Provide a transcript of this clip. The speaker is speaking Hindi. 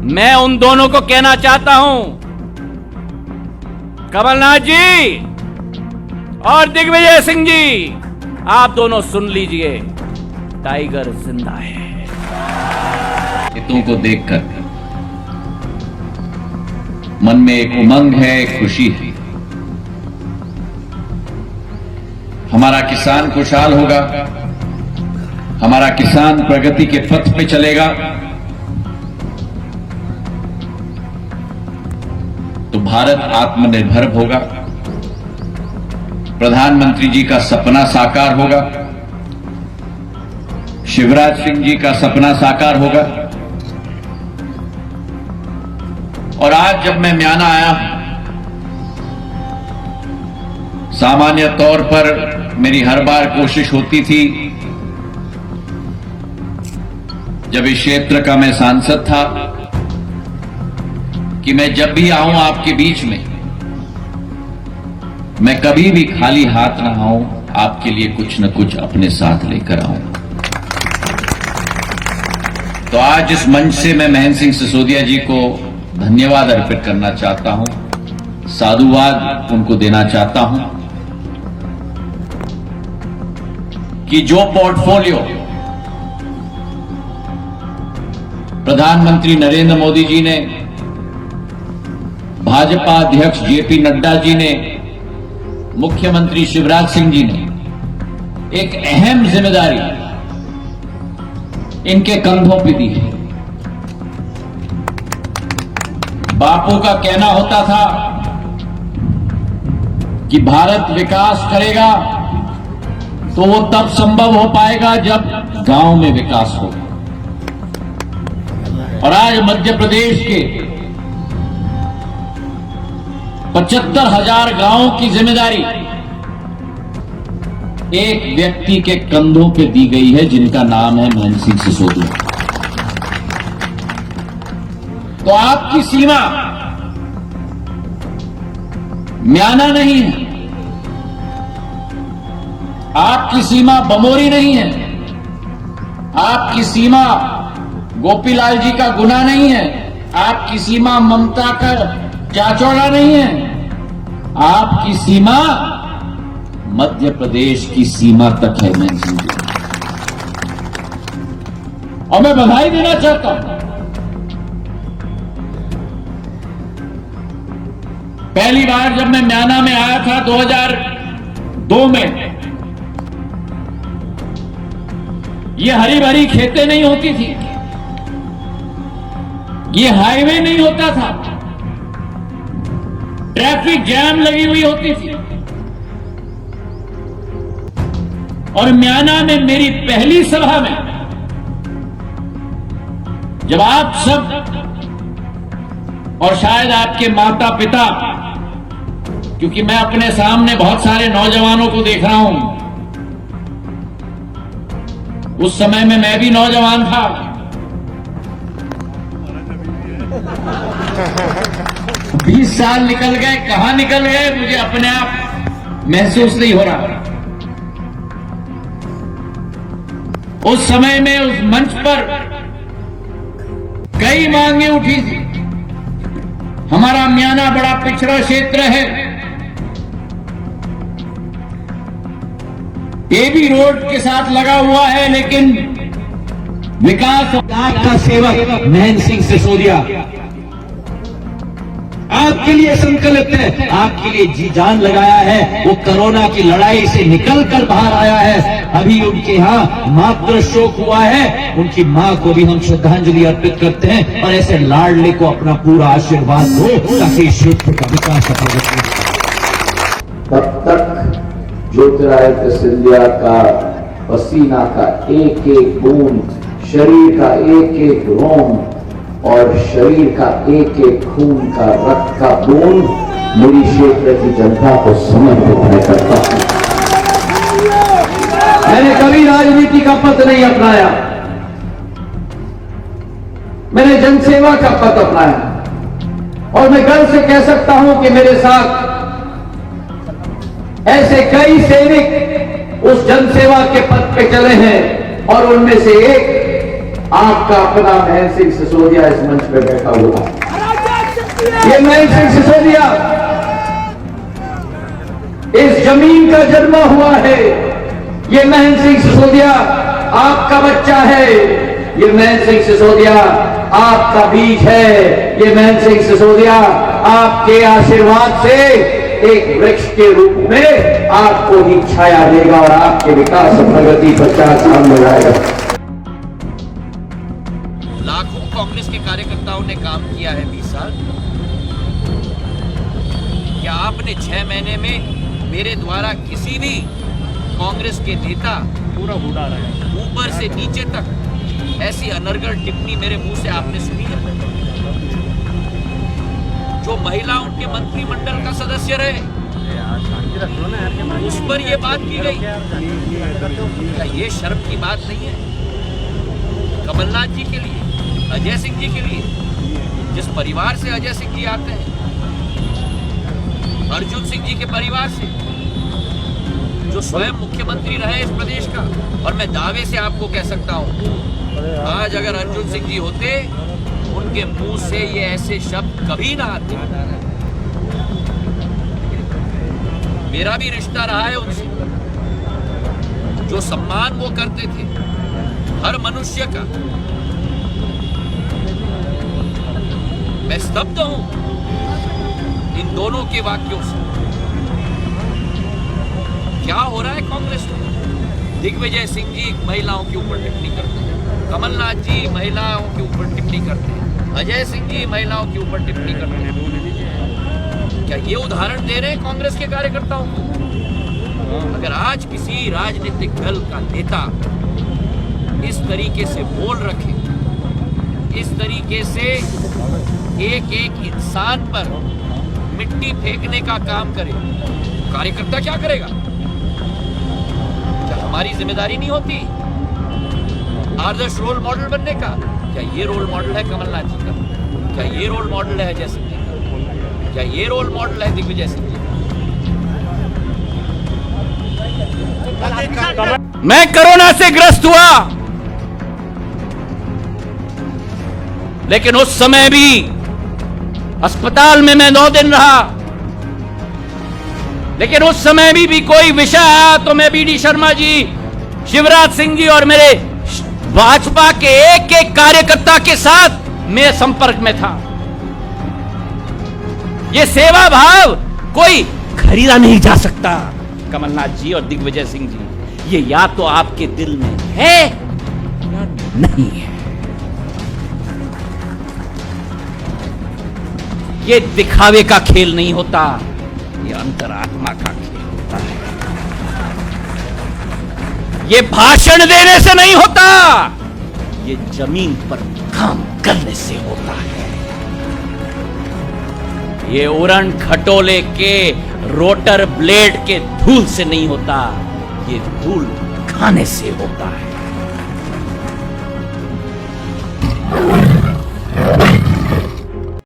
मैं उन दोनों को कहना चाहता हूं, कमलनाथ जी और दिग्विजय सिंह जी, आप दोनों सुन लीजिए, टाइगर जिंदा है। हितों को देखकर मन में एक उमंग है, एक खुशी है। हमारा किसान खुशहाल होगा, हमारा किसान प्रगति के पथ पे चलेगा तो भारत आत्मनिर्भर होगा, प्रधानमंत्री जी का सपना साकार होगा, शिवराज सिंह जी का सपना साकार होगा। और आज जब मैं म्याना आया हूं, सामान्य तौर पर मेरी हर बार कोशिश होती थी, जब इस क्षेत्र का मैं सांसद था, कि मैं जब भी आऊं आपके बीच में, मैं कभी भी खाली हाथ ना आऊं, आपके लिए कुछ न कुछ अपने साथ लेकर आऊं। तो आज इस मंच से मैं महेंद्र सिंह सिसोदिया जी को धन्यवाद अर्पित करना चाहता हूं, साधुवाद उनको देना चाहता हूं कि जो पोर्टफोलियो प्रधानमंत्री नरेंद्र मोदी जी ने, भाजपा अध्यक्ष जेपी नड्डा जी ने, मुख्यमंत्री शिवराज सिंह जी ने एक अहम जिम्मेदारी इनके कंधों पे दी है। बापू का कहना होता था कि भारत विकास करेगा तो वो तब संभव हो पाएगा जब गांव में विकास हो। और आज मध्य प्रदेश के 75,000 गांवों की जिम्मेदारी एक व्यक्ति के कंधों पे दी गई है, जिनका नाम है महेंद्र सिंह सिसोदिया। तो आपकी सीमा म्याना नहीं है, आपकी सीमा बमोरी नहीं है, आपकी सीमा गोपीलाल जी का गुना नहीं है, आपकी सीमा ममता का चाचौड़ा नहीं है, आपकी सीमा मध्य प्रदेश की सीमा तक है। मैं और मैं बधाई देना चाहता हूं, पहली बार जब मैं म्याना में आया था 2002 में, ये हरी भरी खेतें नहीं होती थी, ये हाईवे नहीं होता था, ट्रैफिक जैम लगी हुई होती थी। और म्याना में मेरी पहली सभा में जब आप सब और शायद आपके माता पिता, क्योंकि मैं अपने सामने बहुत सारे नौजवानों को देख रहा हूं, उस समय में मैं भी नौजवान था, 20 साल निकल गए, कहां निकल गए मुझे अपने आप महसूस नहीं हो रहा। उस समय में उस मंच पर कई मांगे उठी थी। हमारा म्याना बड़ा पिछड़ा क्षेत्र है, ये भी रोड के साथ लगा हुआ है, लेकिन विकास का सेवक महेंद्र सिंह सिसोदिया आपके लिए संकल्पित है, आपके लिए जी जान लगाया है। वो कोरोना की लड़ाई से निकलकर बाहर आया है। अभी उनके यहाँ मातृ शोक हुआ है, उनकी मां को भी हम श्रद्धांजलि अर्पित करते हैं और ऐसे लाडले को अपना पूरा आशीर्वाद दो ताकि क्षेत्र का विकास सफल हो। तब तक ज्योतिरादित्य सिंधिया का पसीना का एक एक बूंद, शरीर का एक एक रोम और शरीर का एक एक खून का रक्त का बूंद मेरी क्षेत्र की जनता को समर्पित मैं करता हूं। मैंने कभी राजनीति का पथ नहीं अपनाया, मैंने जनसेवा का पथ अपनाया और मैं गर्व से कह सकता हूं कि मेरे साथ ऐसे कई सैनिक उस जनसेवा के पथ पे चले हैं और उनमें से एक आपका अपना महेंद्र सिंह सिसोदिया इस मंच पे बैठा हुआ है। ये महेंद्र सिंह सिसोदिया इस जमीन का जन्मा हुआ है। ये महेंद्र सिंह सिसोदिया आपका बच्चा है। ये महेंद्र सिंह सिसोदिया आपका बीज है। ये महेंद्र सिंह सिसोदिया आपके आशीर्वाद से एक वृक्ष के रूप में आपको ही छाया देगा और आपके विकास और प्रगति पर चार चांद लगाएगा। लाखों कांग्रेस के कार्यकर्ताओं ने काम किया है 20 साल। क्या आपने 6 महीने में मेरे द्वारा किसी भी कांग्रेस के नेता पूरा उड़ा रहा है ऊपर से नीचे तक ऐसी अनर्गल टिप्पणी मेरे मुंह से आपने सुनी है? जो महिला उनके मंत्रिमंडल का सदस्य रहे उस पर यह बात की गई। क्या ये शर्म की बात नहीं है? कमलनाथ जी के लिए, अजय सिंह जी के लिए, जिस परिवार से अजय सिंह जी आते हैं, अर्जुन सिंह जी के परिवार से, जो स्वयं मुख्यमंत्री रहे इस प्रदेश का। और मैं दावे से आपको कह सकता हूं, आज अगर अर्जुन सिंह जी होते, उनके मुंह से ये ऐसे शब्द कभी ना आते। मेरा भी रिश्ता रहा है उनसे। जो सम्मान वो करते थे हर मनुष्य का, मैं स्तब्ध हूं इन दोनों के वाक्यों से। क्या हो रहा है कांग्रेस में? दिग्विजय सिंह जी महिलाओं के ऊपर टिप्पणी करते हैं, कमलनाथ जी महिलाओं के ऊपर टिप्पणी करते हैं, अजय सिंह जी महिलाओं के ऊपर टिप्पणी करते हैं। क्या ये उदाहरण दे रहे हैं कांग्रेस के कार्यकर्ताओं को? अगर आज किसी राजनीतिक दल का नेता इस तरीके से बोल रखे, इस तरीके से एक एक इंसान पर मिट्टी फेंकने का काम करे, कार्यकर्ता क्या करेगा? क्या हमारी जिम्मेदारी नहीं होती आदर्श रोल मॉडल बनने का? क्या ये रोल मॉडल है कमलनाथ जी का? क्या ये रोल मॉडल है अजय सिंह जी का? क्या ये रोल मॉडल है दिग्विजय सिंह जी का? मैं कोरोना से ग्रस्त हुआ, लेकिन उस समय भी अस्पताल में मैं 9 दिन रहा। लेकिन उस समय भी कोई विषय आया तो मैं बीडी शर्मा जी, शिवराज सिंह जी और मेरे भाजपा के एक एक कार्यकर्ता के साथ मैं संपर्क में था। ये सेवा भाव कोई खरीदा नहीं जा सकता। कमलनाथ जी और दिग्विजय सिंह जी, ये या तो आपके दिल में है या नहीं है। ये दिखावे का खेल नहीं होता, ये अंतरात्मा का खेल होता है। ये भाषण देने से नहीं होता, ये जमीन पर काम करने से होता है। ये उड़न खटोले के रोटर ब्लेड के धूल से नहीं होता, ये धूल खाने से होता है।